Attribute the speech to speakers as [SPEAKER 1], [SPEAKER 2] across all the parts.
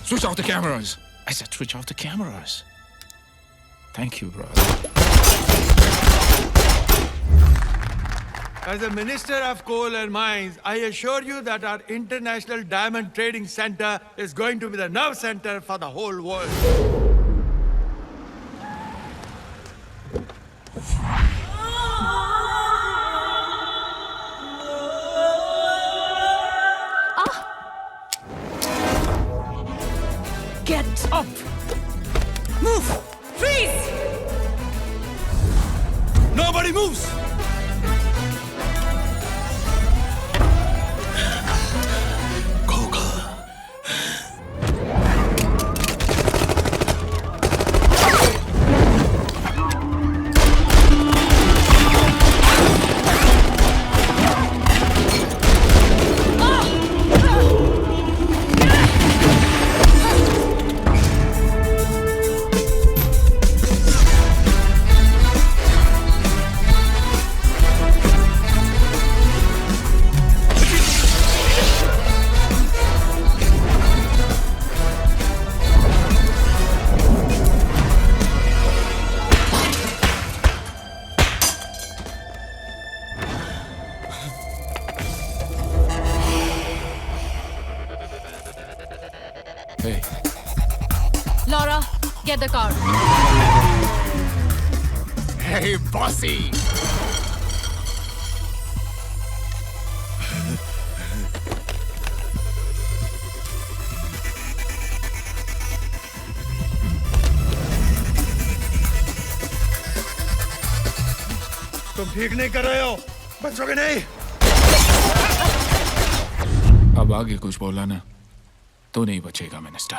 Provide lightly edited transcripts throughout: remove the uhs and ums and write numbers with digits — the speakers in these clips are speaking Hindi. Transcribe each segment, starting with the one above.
[SPEAKER 1] Switch off the cameras. I said switch off the cameras. Thank you, brother.
[SPEAKER 2] As a Minister of Coal and Mines, I assure you that our International Diamond Trading Center is going to be the nerve center for the whole world.
[SPEAKER 3] Get up! Move! Freeze!
[SPEAKER 2] Nobody moves!
[SPEAKER 1] Hey,
[SPEAKER 3] Laura, get the car.
[SPEAKER 4] Hey, bossy!
[SPEAKER 2] तुम ठीक नहीं कर रहे हो बचोगे नहीं।
[SPEAKER 1] अब आगे कुछ बोला ना तो नहीं बचेगा minister.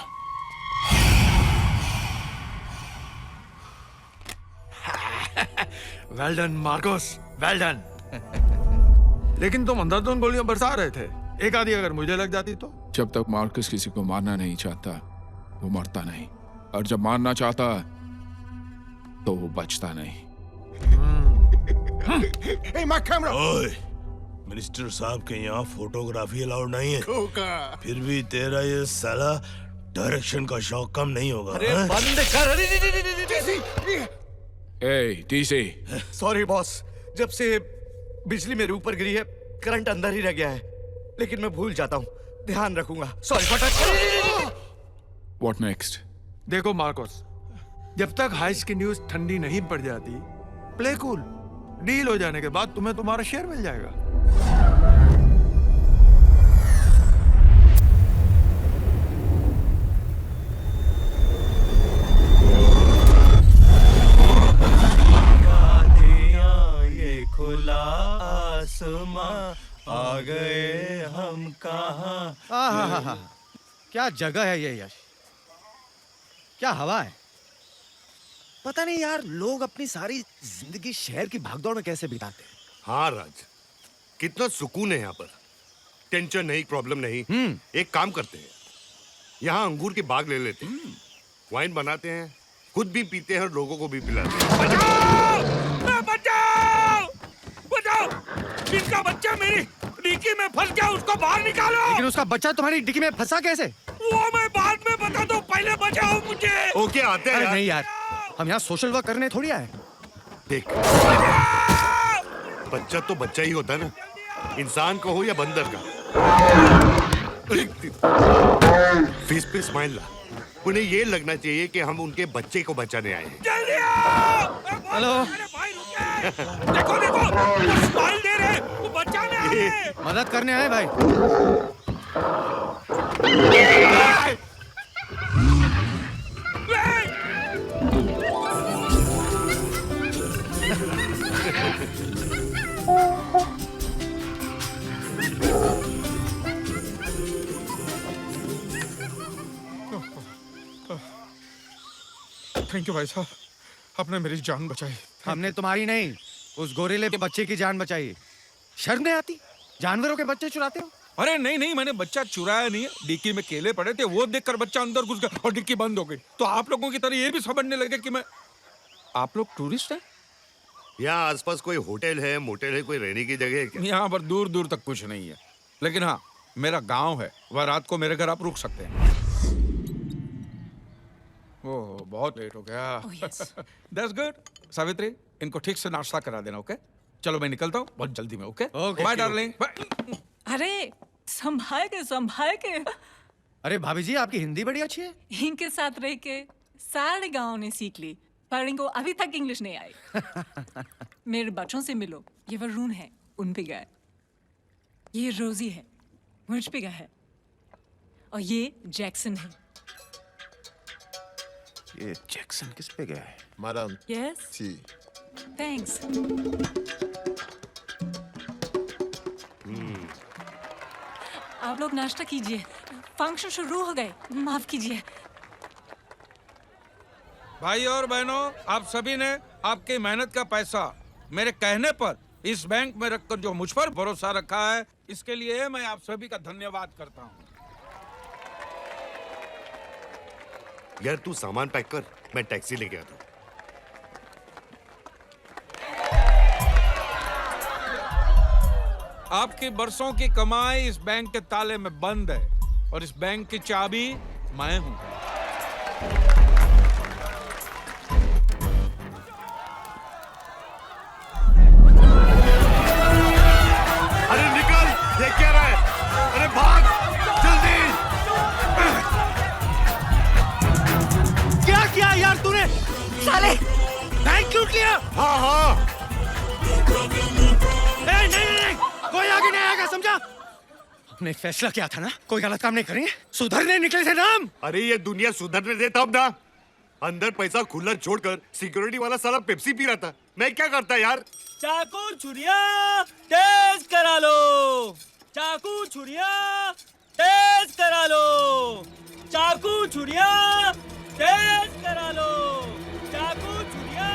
[SPEAKER 2] Well done Marcos, well done. लेकिन तुम अंधाधुंध गोलियां बरसा रहे थे, एक आधी अगर मुझे लग जाती तो?
[SPEAKER 1] जब तक मार्कस किसी को मारना नहीं चाहता वो मरता नहीं, और जब मारना चाहता तो वो बचता नहीं।
[SPEAKER 4] Hey, my camera!
[SPEAKER 5] ओए, मिनिस्टर साहब के यहाँ फोटोग्राफी अलाउड नहीं है। फिर भी तेरा ये साला डायरेक्शन का शौक कम नहीं होगा।
[SPEAKER 4] अरे
[SPEAKER 5] हाँ?
[SPEAKER 4] बंद कर!
[SPEAKER 1] ए टीसी,
[SPEAKER 4] सॉरी बॉस, जब से बिजली मेरे ऊपर गिरी है करंट अंदर ही रह गया है, लेकिन मैं भूल जाता हूँ, ध्यान रखूंगा। सॉरी फटाक।
[SPEAKER 1] What next?
[SPEAKER 2] देखो मार्कोस, जब तक हाइस की न्यूज ठंडी नहीं पड़ जाती, प्ले कूल। डील हो जाने के बाद तुम्हें तुम्हारा शेयर मिल जाएगा।
[SPEAKER 5] ये खुला आसमां आ गए हम कहाँ।
[SPEAKER 4] क्या जगह है ये यश, क्या हवा है। पता नहीं यार, लोग अपनी सारी जिंदगी शहर की भागदौड़ में कैसे बिताते हैं।
[SPEAKER 6] हाँ राज, कितना सुकून है यहाँ पर। टेंशन नहीं, प्रॉब्लम नहीं। एक काम करते हैं, यहाँ अंगूर के बाग ले लेते हैं, वाइन बनाते हैं, खुद भी पीते हैं और लोगों को भी पिलाते हैं।
[SPEAKER 5] बचाओ! बचाओ! बचाओ! इनका बच्चा मेरी डिक्की में फंस गया, उसको बाहर निकालो।
[SPEAKER 4] लेकिन उसका बच्चा तुम्हारी डिक्की में फंसा कैसे?
[SPEAKER 5] वो मैं बाद में बता दूं, पहले बचाओ मुझे।
[SPEAKER 6] ओके, आते हैं
[SPEAKER 4] अरे
[SPEAKER 6] यार।
[SPEAKER 4] नहीं यार, हम यहाँ सोशल वर्क करने थोड़ी आए।
[SPEAKER 6] देख, बच्चा तो बच्चा ही होता है ना, इंसान का हो या बंदर का। फेस पे स्माइल ला, उन्हें ये लगना चाहिए कि हम उनके बच्चे को बचाने आए हैं।
[SPEAKER 5] जल्दी आओ!
[SPEAKER 4] हेलो।
[SPEAKER 5] अरे भाई रुके! देखो देखो, वो स्माइल दे रहे, वो बचाने आ रहे हैं।
[SPEAKER 4] मदद करने आए भाई।
[SPEAKER 1] थैंक यू भाई साहब, आपने मेरी जान बचाई।
[SPEAKER 4] हमने तुम्हारी नहीं, उस गोरेले के बच्चे की जान बचाई। शर्म नहीं आती, जानवरों के बच्चे चुराते हो।
[SPEAKER 7] अरे नहीं नहीं, मैंने बच्चा चुराया नहीं है, डिक्की में केले पड़े थे, वो देखकर बच्चा अंदर घुस गया और डिक्की बंद हो गई। तो आप लोगों की तरह ये भी समझने लगे कि मैं, आप लोग टूरिस्ट हैं?
[SPEAKER 6] यहाँ आसपास कोई होटल है, मोटेल है, कोई रहने की जगह है क्या?
[SPEAKER 7] यहाँ पर दूर दूर तक कुछ नहीं है, लेकिन हाँ मेरा गांव है, वह रात को मेरे घर आप रुक सकते हैं। बहुत लेट हो गया।
[SPEAKER 3] Oh, yes.
[SPEAKER 7] That's good. Savitri, इनको ठीक से नाश्ता करा देना, ओके? चलो मैं निकलता हूँ बहुत जल्दी में, okay?
[SPEAKER 4] Okay,
[SPEAKER 7] bye
[SPEAKER 4] okay.
[SPEAKER 7] Darling. Bye.
[SPEAKER 3] अरे संभाल के
[SPEAKER 4] अरे भाभी जी, आपकी हिंदी बड़ी अच्छी है।
[SPEAKER 3] इनके साथ रह के सारे गाँव ने सीख ली, पर इनको अभी तक इंग्लिश नहीं आई। मेरे बच्चों से मिलो, ये वरुण है, उन पे गए। ये रोजी है, मुझ पे गया है। और ये जैक्सन है।
[SPEAKER 4] ये जैक्सन किस पे गया है?
[SPEAKER 8] Madam,
[SPEAKER 3] yes,
[SPEAKER 8] tea.
[SPEAKER 3] थैंक्स। आप लोग नाश्ता कीजिए, फंक्शन शुरू हो गए, माफ कीजिए।
[SPEAKER 7] भाई और बहनों, आप सभी ने आपकी मेहनत का पैसा मेरे कहने पर इस बैंक में रखकर जो मुझ पर भरोसा रखा है, इसके लिए मैं आप सभी का धन्यवाद करता हूँ।
[SPEAKER 6] यार तू सामान पैक कर, मैं टैक्सी लेके आता हूँ।
[SPEAKER 7] आपकी बरसों की कमाई इस बैंक के ताले में बंद है और इस बैंक की चाबी मैं हूँ।
[SPEAKER 6] अरे निकल, ये क्या रहा है? अरे भाग जल्दी।
[SPEAKER 4] क्या किया यार तूने?
[SPEAKER 3] साले,
[SPEAKER 4] बैंक लूट लिया?
[SPEAKER 6] हाँ हाँ,
[SPEAKER 4] नहीं, कोई आगे नहीं आएगा, समझा? हमने एक फैसला किया था ना, कोई गलत काम नहीं करेंगे, सुधरने निकले थे नाम।
[SPEAKER 6] अरे ये दुनिया सुधरने दे तब ना। अंदर पैसा खुला छोड़कर सिक्योरिटी वाला साला पेप्सी पी रहा था, मैं क्या करता यार?
[SPEAKER 9] चाकू छुरिया तेज करा लो, चाकू छुरिया तेज करा लो, चाकू छुरिया तेज करा लो, चाकू Chhuriya.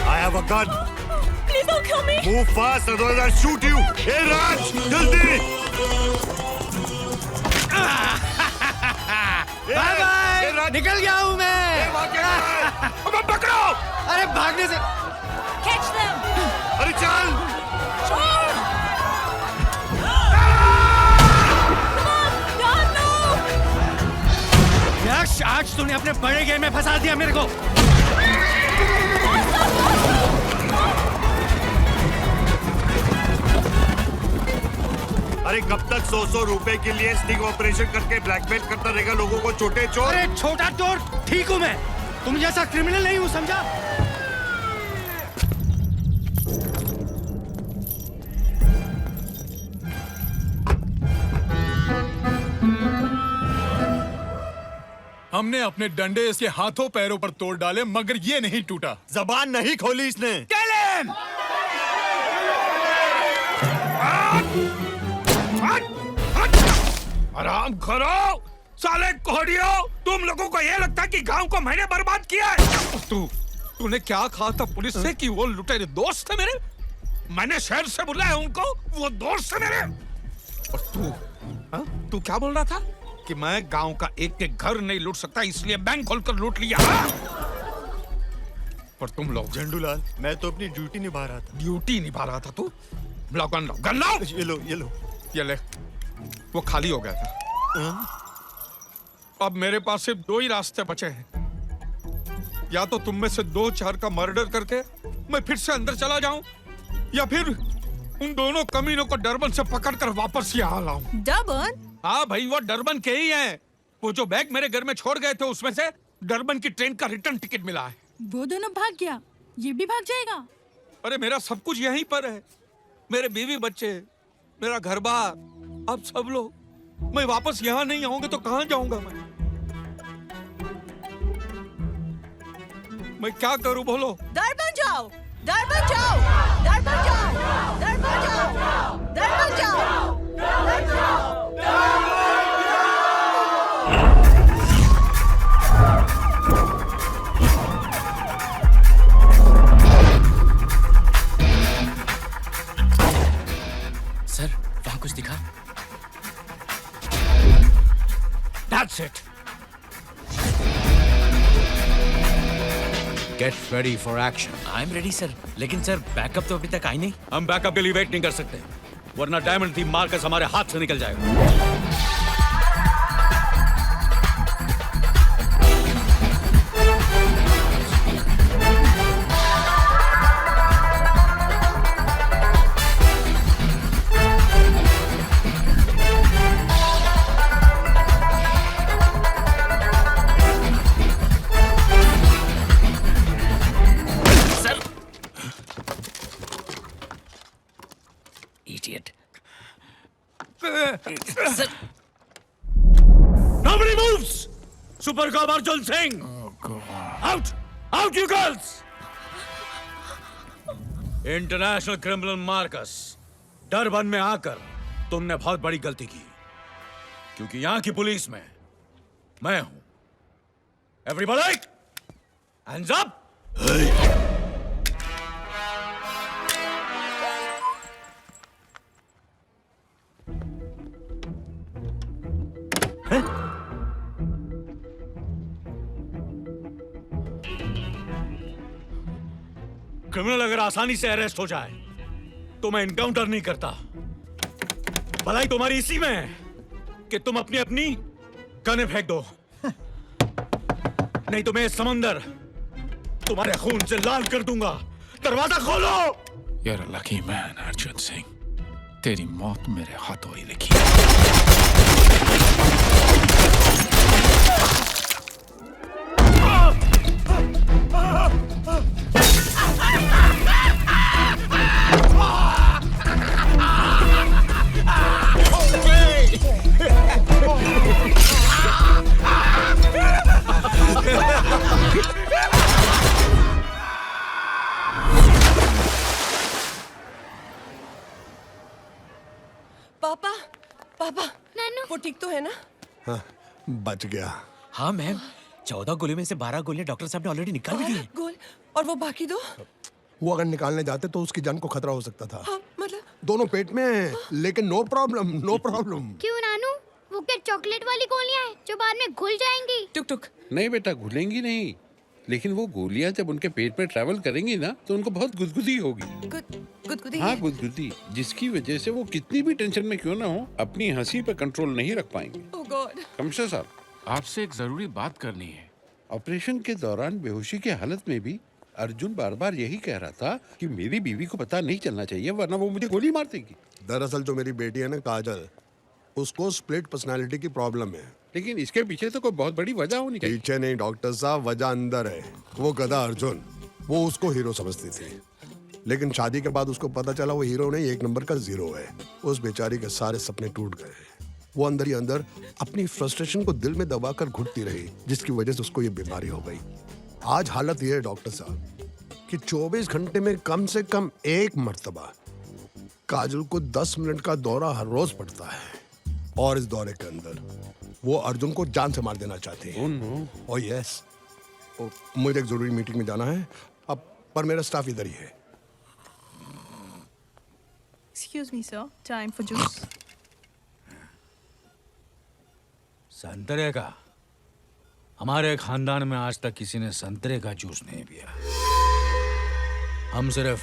[SPEAKER 6] I have a gun.
[SPEAKER 3] please don't kill me.
[SPEAKER 6] Move fast, otherwise I'll shoot you. Hey Raj, जल्दी.
[SPEAKER 4] बाय बाय, निकल गया हूँ मैं।
[SPEAKER 6] अब पकड़ो।
[SPEAKER 4] अरे भागने से।
[SPEAKER 3] Catch them.
[SPEAKER 6] अरे चल।
[SPEAKER 3] God, no.
[SPEAKER 4] यश, आज तूने अपने बड़े गेम में फंसा दिया मेरे को।
[SPEAKER 6] अरे कब तक 100 रुपए के लिए स्टिंग ऑपरेशन करके ब्लैकमेल करता रहेगा लोगों को, छोटे चोर?
[SPEAKER 4] अरे छोटा चोर ठीक हूँ मैं, तुम जैसा क्रिमिनल नहीं हूँ, समझा?
[SPEAKER 1] हमने अपने डंडे इसके हाथों पैरों पर तोड़ डाले, मगर ये नहीं टूटा।
[SPEAKER 6] जबान नहीं खोली इसने।
[SPEAKER 7] आराम करो साले कोहड़ियों, तुम लोगों को ये लगता है कि गांव को मैंने बर्बाद किया है? तूने क्या कहा था पुलिस से कि वो लुटेरे दोस्त थे मेरे? मैंने शहर से बुलाया उनको, वो दोस्त थे मेरे। और तू क्या बोल रहा था कि मैं गांव का एक एक घर नहीं लूट सकता, इसलिए बैंक खोलकर लूट लिया? पर तुम लोग,
[SPEAKER 6] झंडूलाल, मैं तो अपनी ड्यूटी निभा रहा था।
[SPEAKER 7] ड्यूटी निभा रहा था तू? लाओ गन लाओ, गन लाओ।
[SPEAKER 6] ये लो, ये लो।
[SPEAKER 7] ये ले, वो खाली हो गया था। अब मेरे पास सिर्फ 2 ही रास्ते बचे हैं। या तो तुम में से 2-4 का मर्डर करके मैं फिर से अंदर चला जाऊं, या फिर उन दोनों कमीनों को डरबन से पकड़कर वापस यहाँ लाऊं।
[SPEAKER 3] डरबन?
[SPEAKER 7] हाँ भाई, वो डरबन के ही हैं। वो जो बैग मेरे घर में छोड़ गए थे, उसमें से डरबन की ट्रेन का रिटर्न टिकट मिला है।
[SPEAKER 3] वो दोनों भाग गया, ये भी भाग जाएगा?
[SPEAKER 7] अरे मेरा सब कुछ यहीं पर है, मेरे बीवी बच्चे, मेरा घर बार, अब सब लोग। मैं वापस यहाँ नहीं आऊंगा तो कहाँ जाऊंगा मैं क्या करूं बोलो?
[SPEAKER 3] डरबन जाओ, डरबन जाओ, डरबन जाओ, डरबन जाओ, डरबन जाओ, डरबन जाओ।
[SPEAKER 9] सर, वहाँ कुछ दिखा?
[SPEAKER 7] That's it. Get ready for action.
[SPEAKER 9] I am ready sir, लेकिन सर बैकअप तो अभी तक आई नहीं।
[SPEAKER 7] हम बैकअप के लिए वेट नहीं कर सकते, वरना डायमंड थीम मार्कस हमारे हाथ से निकल जाएगा।
[SPEAKER 9] Idiot.
[SPEAKER 7] Nobody moves! Super Cop Arjun Singh! Out! Out you girls! International criminal Marcus, Durban में आकर तुमने बहुत बड़ी गलती की, क्योंकि यहां की पुलिस में मैं हूं। Everybody hands up! क्रिमिनल अगर आसानी से अरेस्ट हो जाए तो मैं इनकाउंटर नहीं करता। भलाई तुम्हारी इसी में है कि तुम अपनी अपनी गनें फेंक दो, नहीं तो मैं समंदर तुम्हारे खून से लाल कर दूंगा। दरवाजा खोलो।
[SPEAKER 1] You're a lucky man, Arjun Singh. तेरी मौत मेरे हाथों ही लिखी है।
[SPEAKER 8] पापा पापा
[SPEAKER 10] नानू
[SPEAKER 8] वो ठीक तो है ना?
[SPEAKER 6] हाँ, बच गया।
[SPEAKER 9] हाँ मैम, 14 गोलियों में से 12 गोलियां डॉक्टर साहब ने ऑलरेडी निकाल दी है।
[SPEAKER 8] गोल और वो बाकी दो?
[SPEAKER 6] वो अगर निकालने जाते तो उसकी जान को खतरा हो सकता था।
[SPEAKER 8] हाँ, मतलब
[SPEAKER 6] दोनों पेट में हैं, लेकिन नो प्रॉब्लम, नो प्रॉब्लम।
[SPEAKER 10] क्यों नानू? वो क्या चॉकलेट वाली गोलियां हैं जो बाद में घुल जाएंगी?
[SPEAKER 8] टुक टुक।
[SPEAKER 11] नहीं बेटा, घुलेंगी नहीं, लेकिन वो गोलियां जब उनके पेट में ट्रैवल करेंगी ना तो उनको बहुत गुदगुदी होगी।
[SPEAKER 8] गुदगुदी?
[SPEAKER 11] हाँ, गुदगुदी, जिसकी वजह से वो कितनी भी टेंशन में क्यों ना हो अपनी हंसी पर कंट्रोल नहीं रख पाएंगे।
[SPEAKER 8] ओह गॉड।
[SPEAKER 11] कमिश्नर साहब,
[SPEAKER 1] आपसे एक जरूरी बात करनी है।
[SPEAKER 11] ऑपरेशन के दौरान बेहोशी की हालत में भी अर्जुन बार बार यही कह रहा था कि मेरी बीवी को पता नहीं चलना चाहिए वरना वो मुझे गोली मार देगी।
[SPEAKER 6] दरअसल जो मेरी बेटी है ना काजल, उसको स्प्लिट पर्सनालिटी की प्रॉब्लम है।
[SPEAKER 11] लेकिन इसके पीछे तो कोई बहुत बड़ी वजह होनी चाहिए।
[SPEAKER 6] पीछे नहीं डॉक्टर साहब, वजह अंदर है। वो गधा अर्जुन, वो उसको हीरो समझती थी, लेकिन शादी के बाद उसको पता चला वो हीरो नहीं, एक नंबर का जीरो है। उस बेचारी के सारे सपने टूट गए। वो अंदर ही अंदर अपनी फ्रस्ट्रेशन को दिल में दबाकर घुटती रही, जिसकी वजह से उसको ये बीमारी हो गई। आज हालत ये है डॉक्टर साहब कि 24 घंटे में कम से कम एक मर्तबा काजल को 10 मिनट का दौरा हर रोज पड़ता है, और इस दौरे के अंदर वो अर्जुन को जान से मार देना चाहते हैं। ओह यस, मुझे एक जरूरी मीटिंग में जाना है अब, पर मेरा स्टाफ इधर ही है।
[SPEAKER 8] Excuse me sir, time for juice.
[SPEAKER 7] संतरे का? हमारे खानदान में आज तक किसी ने संतरे का जूस नहीं पिया। हम सिर्फ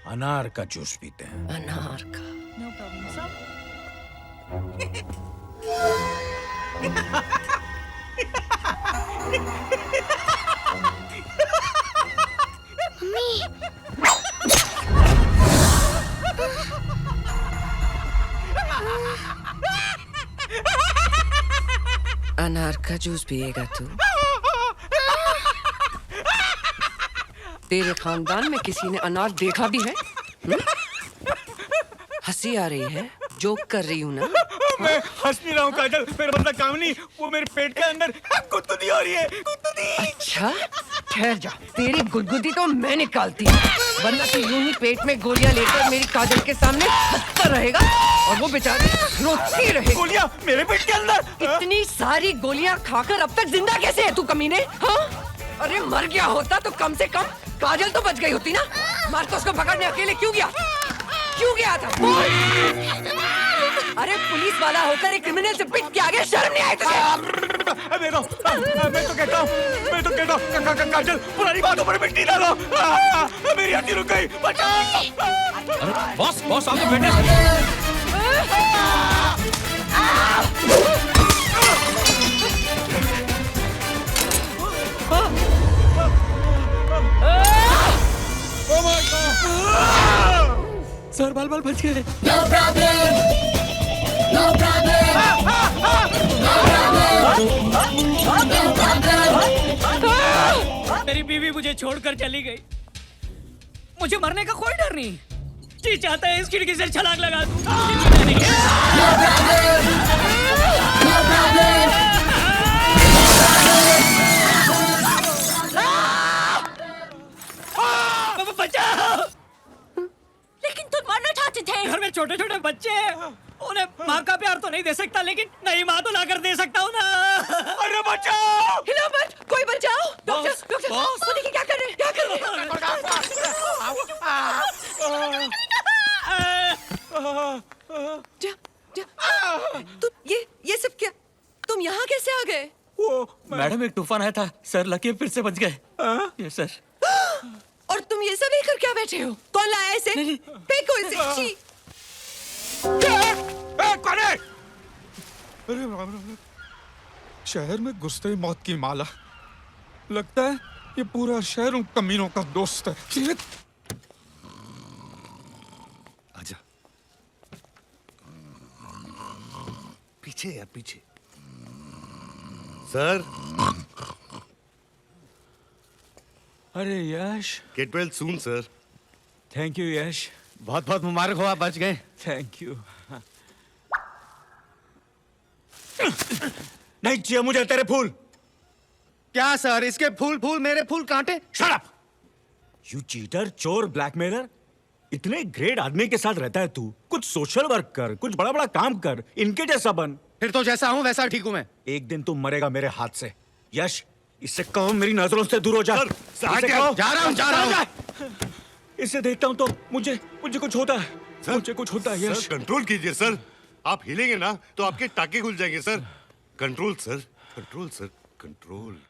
[SPEAKER 7] अनार का जूस पीते हैं।
[SPEAKER 8] अनार का?
[SPEAKER 3] No problem, sir.
[SPEAKER 8] अनार का जूस पिएगा तू? तेरे खानदान में किसी ने अनार देखा भी है? हंसी आ रही है? जोक कर रही हूँ ना?
[SPEAKER 7] मैं हंस नहीं रहा हूँ काजल, मेरा मतलब काम नहीं, वो मेरे पेट के अंदर गुदगुदी हो रही है, गुदगुदी।
[SPEAKER 8] अच्छा, ठहर जा, तेरी गुदगुदी तो मैं निकालती हूँ, वरना तू यूं ही पेट में गोलियां लेकर मेरी काजल के सामने हंसता रहेगा और वो बेचारी रोती रहेगी।
[SPEAKER 7] गोलियां मेरे पेट के अंदर?
[SPEAKER 8] इतनी सारी गोलियां खाकर अब तक जिंदा कैसे है तू कमीने? हाँ? अरे मर गया होता तो कम से कम काजल तो बच गई होती ना। मार्कस को पकड़ने अकेले क्यों गया? क्यों गया था? अरे पुलिस वाला होकर एक क्रिमिनल से पिट के आगे शर्म नहीं आई तुझे?
[SPEAKER 7] मैं तो कहता काजल पुरानी बातों पर मिट्टी डालो। मेरी हड्डी रुक गई, बचाओ। बॉस बॉस आप तो बेटे सर बाल बाल बच गए।
[SPEAKER 9] मेरी बीवी मुझे छोड़कर चली गई। मुझे मरने का कोई डर नहीं। जी चाहता है इस खिड़की से छलांग लगा दूं। बचाओ।
[SPEAKER 3] लेकिन तुम मरना चाहते थे।
[SPEAKER 9] घर में छोटे छोटे बच्चे हैं, उन्हें माँ का प्यार तो नहीं दे सकता, लेकिन नई माँ तो लाकर दे सकता हूँ ना।
[SPEAKER 7] अरे बचाओ।
[SPEAKER 8] हिला मत, कोई बचाओ। डॉक्टर डॉक्टर वो देखिए क्या कर रहे हैं, क्या कर रहे हैं। तुम ये सब क्या, तुम यहाँ कैसे आ गए?
[SPEAKER 9] मैडम एक तूफान आया था सर, लकी फिर से बच गए। Yes sir.
[SPEAKER 8] और तुम ये सब लेकर क्या बैठे हो? कौन लाया इसे? फेंको इसे। छी।
[SPEAKER 7] कौन है? अरे शहर में घुसते ही मौत की माला। लगता है ये पूरा शहर उन कमीनों का दोस्त है।
[SPEAKER 6] आजा पीछे यार, पीछे। सर
[SPEAKER 7] अरे Yash,
[SPEAKER 6] get well soon sir.
[SPEAKER 7] Thank you Yash,
[SPEAKER 4] बहुत बहुत मुबारक हो, आप बच गए।
[SPEAKER 7] Thank you. नहीं चाहिए मुझे तेरे फूल।
[SPEAKER 4] क्या सर, इसके फूल फूल, मेरे फूल कांटे?
[SPEAKER 7] Shut up. यू चीटर, चोर, ब्लैकमेलर। इतने ग्रेट आदमी के साथ रहता है तू। कुछ सोशल वर्क कर, कुछ बड़ा बड़ा काम कर, इनके जैसा बन।
[SPEAKER 4] फिर तो जैसा हूं वैसा ठीक हूं मैं।
[SPEAKER 7] एक दिन तू मरेगा मेरे हाथ से। यश, इससे कहो मेरी नजरों से दूर हो जा।
[SPEAKER 6] सर,
[SPEAKER 4] जा रहा हूं।
[SPEAKER 7] इसे देखता हूं तो मुझे कुछ होता है। मुझे कुछ होता है यश।
[SPEAKER 6] सर कंट्रोल कीजिए सर, आप हिलेंगे ना तो आपके टाके खुल जाएंगे sir. Control sir, control sir, control.